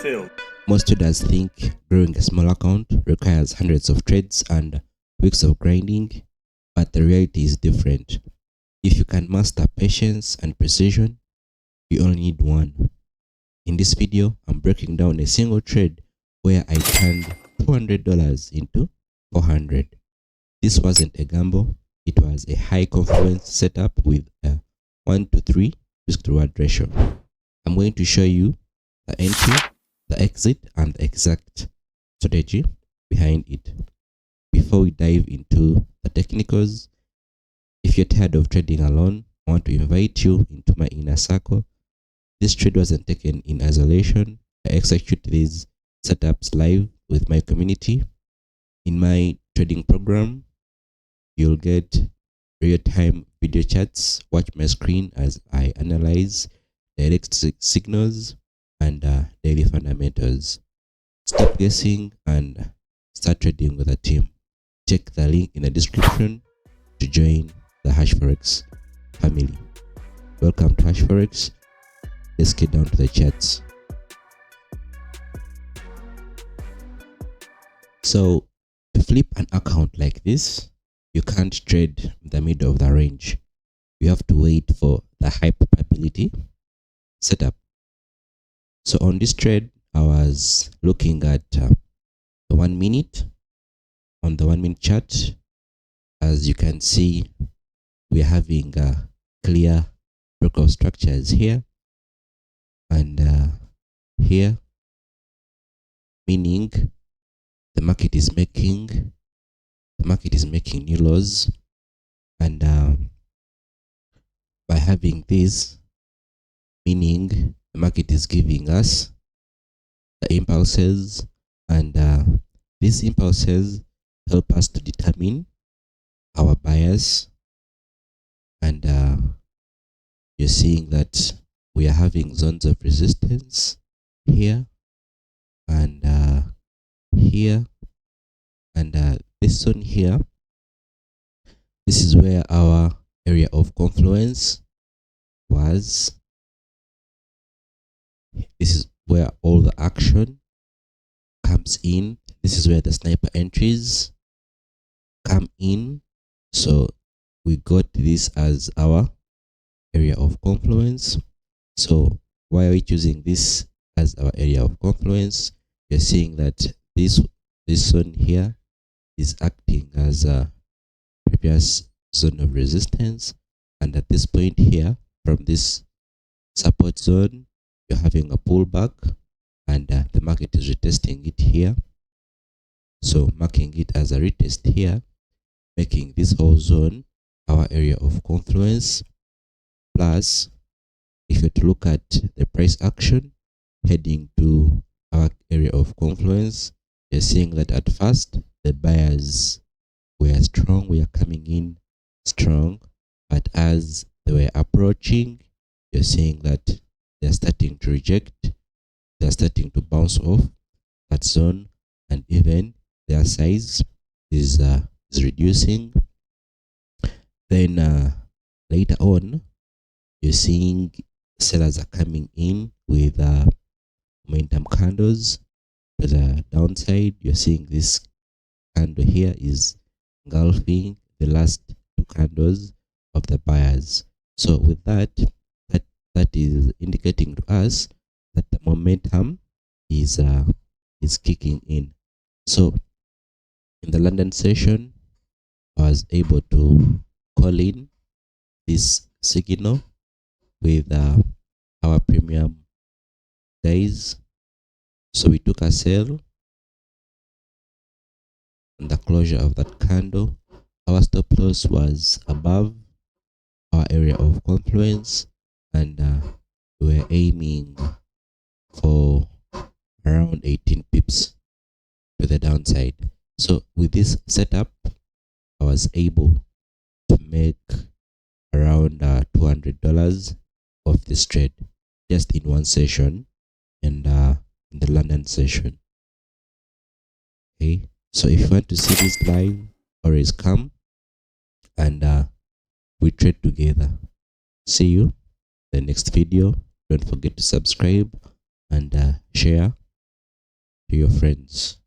field. Most traders think growing a small account requires hundreds of trades and weeks of grinding, but the reality is different. If you can master patience and precision, you only need one. In this video, I'm breaking down a single trade where I turned $200 into $400. This wasn't a gamble, it was a high confluence setup with a 1-to-3 risk to reward ratio. I'm going to show you the entry, the exit, and the exact strategy behind it. Before we dive into the technicals, if you're tired of trading alone, I want to invite you into my inner circle. This trade wasn't taken in isolation. I execute these setups live with my community. In my trading program, you'll get real-time video chats. Watch my screen as I analyze direct signals and daily fundamentals. Stop guessing and start trading with a team. Check the link in the description to join the Forex family. Welcome to Forex. Let's get down to the charts. So to flip an account like this, you can't trade in the middle of the range. You have to wait for the high probability setup. So on this trade, I was looking at the 1 minute. On the 1 minute chart, as you can see, we're having a clear breakout structures here and here, meaning the market is making new lows, and by having this, meaning the market is giving us the impulses, and these impulses help us to determine our bias, and you're seeing that we are having zones of resistance here and here, and this zone here. This is where our area of confluence was. This is where all the action comes in. This is where the sniper entries come in. So we got this as our area of confluence. So why are we choosing this as our area of confluence? You're seeing that this zone here is acting as a previous zone of resistance, and at this point here, from this support zone, you're having a pullback, and the market is retesting it here. So marking it as a retest here, making this whole zone our area of confluence. Plus, if you look at the price action heading to our area of confluence, you're seeing that at first the buyers were strong, we are coming in strong, but as they were approaching, you're seeing that they're starting to reject, they're starting to bounce off that zone, and even their size is reducing. Then later on, you're seeing sellers are coming in with momentum candles to the downside. You're seeing this candle here is engulfing the last two candles of the buyers. So with that is indicating to us that the momentum is kicking in. So in the London session, I was able to call in this signal with our premium guys. So we took a sell on the closure of that candle. Our stop loss was above our area of confluence, and we were aiming for around 18 pips to the downside. So with this setup, I was able to make around $200 of this trade just in one session, and in the London session. Okay, so if you want to see this live, always come and we trade together. See you in the next video. Don't forget to subscribe and share to your friends.